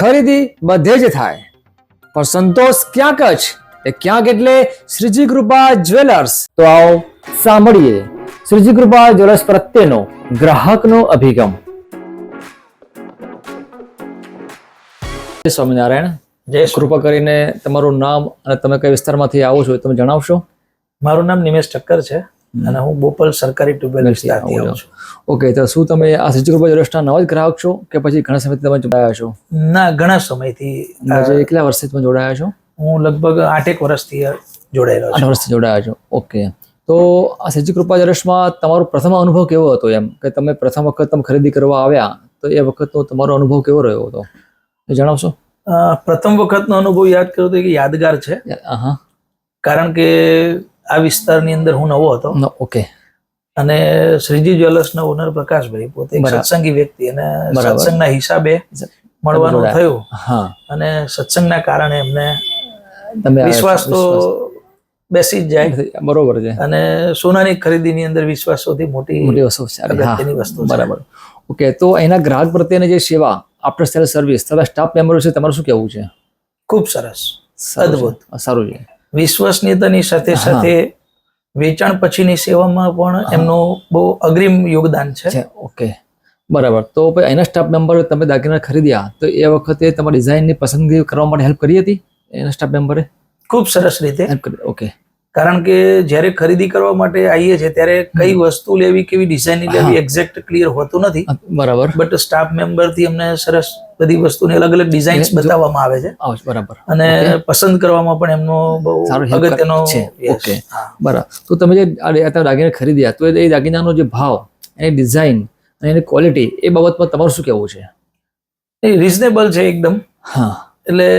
ખરીદી બધે જ થાય, પણ સંતોષ ક્યાંક જ, એ ક્યાંક એટલે શ્રીજી કૃપા જ્વેલર્સ. તો આવો સાંભળીએ શ્રીજી કૃપા જ્વેલર્સ પ્રત્યેનો ગ્રાહકનો અભિગમ. સ્વામિનારાયણ. જય કૃપા કરીને તમારું નામ અને તમે કઈ વિસ્તારમાંથી આવો છો તમે જણાવશો? મારું નામ નિમેશ ઠક્કર છે અને હું બોપલ સરકારી ટ્યુબવેલ વિસ્તારથી આવું છું. ઓકે, તો શું તમે આ શ્રીજી કૃપા જ્વેલર્સના નવા જ ગ્રાહક છો કે પછી ઘણા સમયથી તમે જોડાયા છો? ના, ઘણા સમયથી. કેટલા વર્ષથી તમે જોડાયા છો? હું લગભગ 8 વર્ષથી જોડાયેલો છું. 8 વર્ષથી જોડાયા છો. ઓકે, તો આ શ્રીજી કૃપા જ્વેલર્સમાં તમારો પ્રથમ અનુભવ કેવો હતો? એમ કે તમે પ્રથમ વખત તમે ખરીદી કરવા આવ્યા તો એ વખતનો તમારો અનુભવ કેવો રહ્યો હતો એ જણાવશો? પ્રથમ વખતનો અનુભવ યાદ કર્યો તો કે યાદગાર છે. કારણ કે આ વિસ્તારની અંદર હું નવો હતો. ઓકે. અને શ્રીજી જ્વેલર્સના ઓનર પ્રકાશભાઈ પોતે એક સત્સંગી વ્યક્તિ અને સત્સંગના હિસાબે મળવાનું થયું. અને સત્સંગના કારણે એમને વિશ્વાસ તો બેસી જ જાય. બરોબર છે. અને સોનાની ખરીદીની અંદર વિશ્વાસ સૌથી મોટી વસ્તુ છે. બરાબર. ઓકે, તો એના ગ્રાહક પ્રત્યેની જે સેવા, આફ્ટર સેલ સર્વિસ, તમારા સ્ટાફ મેમ્બરો છે, તમારું શું કહેવું છે? ખૂબ સરસ, અદ્ભુત, સારું છે. વિશ્વસનીયતાની સાથે સાથે વેચાણ પછીની સેવામાં પણ એમનું બહુ અગ્રીમ યોગદાન છે. ઓકે, બરાબર. તો એના સ્ટાફ મેમ્બર તમે દાગીના ખરીદ્યા તો એ વખતે તમારી ડિઝાઇનની પસંદગી કરવા માટે હેલ્પ કરી હતી એના સ્ટાફ મેમ્બરે? ખૂબ સરસ રીતે. ઓકે. કારણ કે જ્યારે ખરીદી કરવા માટે આવીએ છીએ ત્યારે કઈ વસ્તુ લેવી, કેવી ડિઝાઇન લેવી એક્ઝેક્ટ ક્લિયર હોતું નથી. બરાબર. બટ સ્ટાફ મેમ્બર થી અમને સરસ બધી વસ્તુની અલગ અલગ ડિઝાઇન્સ બતાવવામાં આવે છે. બરાબર. અને પસંદ કરવામાં પણ એમનો બહુ અગત્યનો છે. ઓકે, બરાબર. તો તમે જે દાગીના ખરીદ્યા તો એ દાગીનાનો જે ભાવ, એની ડિઝાઇન અને એની ક્વોલિટી, એ બાબતમાં તમારું શું કહેવું છે? એ રિઝનેબલ છે એકદમ. એટલે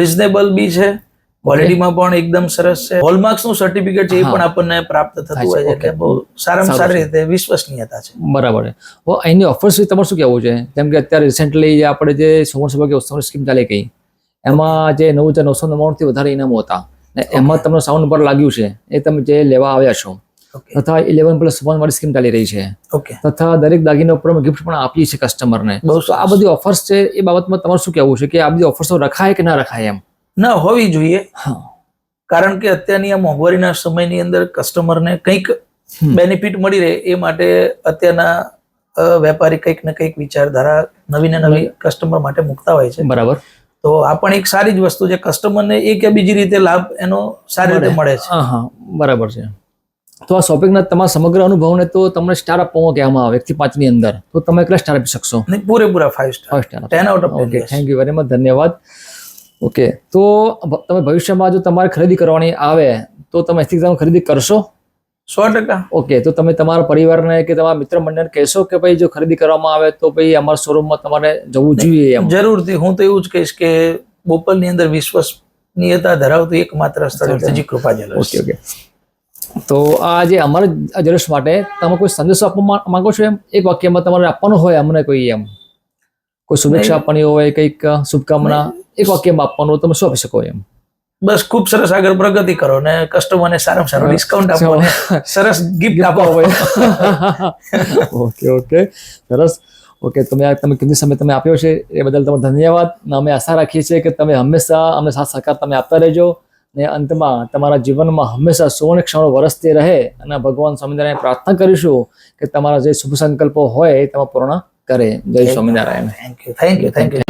રિઝનેબલ બી છે, ક્વોલિટીમાં પણ એકદમ સરસ છે. હોલમાર્ક્સ નું સર્ટિફિકેટ છે એ પણ આપણને પ્રાપ્ત થતું હોય છે. એટલે બહુ સારામાં સારી રીતે વિશ્વસનીયતા છે. બરાબર છે. અહીંની ઓફર્સ વિશે તમારું શું કહેવું છે? જેમ કે અત્યારે રિસેન્ટલી આપણે જે સોમવાર સભાગી ઉત્સવની સ્કીમ ચાલી ગઈ, એમાં જે 9,999 થી વધારે ઇનામો હતા, એમાં તમને સાઉન્ડ નંબર લાગ્યું છે એ તમે જે લેવા આવ્યા છો, તથા 11+1 વાળી સ્કીમ ચાલી રહી છે, તથા દરેક દાગીના ઉપર અમે ગિફ્ટ પણ આપીએ છીએ કસ્ટમરને. આ બધી ઓફર્સ છે, એ બાબતમાં તમારું શું કહેવું છે કે આ બધી ઓફર્સો રખાય કે ના રખાય? એમ ના હોવી જોઈએ. કારણ કે અત્યારની આ મોંઘવારીના સમયની અંદર કસ્ટમરને કંઈક બેનિફિટ મળી રહે એ માટે અત્યારના વેપારી કંઈક ને કંઈક વિચારધારા નવી ને નવી કસ્ટમર માટે મૂકતા હોય છે. બરાબર. તો આ પણ એક સારી જ વસ્તુ છે. કસ્ટમરને એક કે બીજી રીતે લાભ એનો સારી રીતે મળે છે. બરાબર છે. તો આ શોપિંગના તમારા સમગ્ર અનુભવને તો તમને સ્ટાર આપવામાં કહેવામાં આવે 1 થી 5 ની અંદર, તો તમે કેટલા સ્ટાર આપી શકશો? પૂરેપૂરા 5 star. 10 out of 10. Thank you very much, ધન્યવાદ. ઓકે, તો તમે ભવિષ્યમાં જો તમારે ખરીદી કરવાની આવે તો તમે અહીંથી ખરીદી કરશો? 100%. ઓકે, તો તમે તમારા પરિવારને કે તમારા મિત્ર મંડળને કહેશો કે ભાઈ જો ખરીદી કરવામાં આવે તો ભાઈ અમારા શોરૂમમાં તમારે જવું જોઈએ? જરૂરથી. હું તો એવું જ કહીશ કે બોપલની અંદર વિશ્વસનીયતા ધરાવતું એકમાત્ર સ્થળ શ્રીજી કૃપા જ્વેલર્સ. ઓકે. તો આ જે અમારા જ્વેલર્સ માટે તમે કોઈ સંદેશો આપવા માંગો છો? એમ એક વાક્યમાં તમારે આપવાનું હોય અમને, કોઈ એમ કોઈ શુભેચ્છા આપવાની હોય, કંઈક શુભકામના એક વાક્યમાં આપવાનું હોય, તમે શું આપી શકો? એમ બસ ખૂબ સરસ આગળ પ્રગતિ કરો ને કસ્ટમરને સારામાં સારું ડિસ્કાઉન્ટ આપો ને સરસ ગિફ્ટ આપો. ઓકે, સરસ. ઓકે, તમે કિંમતી સમય તમે આપ્યો છે એ બદલ તમને ધન્યવાદ. અમે આશા રાખીએ છીએ કે તમે હંમેશા અમને સાથ સહકાર તમે આપતા રહેજો ને અંતમાં તમારા જીવનમાં હંમેશા સુવર્ણ ક્ષણો વરસતી રહે. અને ભગવાન સ્વામિનારાયણ પ્રાર્થના કરીશું કે તમારા જે શુભ સંકલ્પો હોય એ તમે પૂર્ણ કરે. જય સ્વામિનારાયણ. Thank you.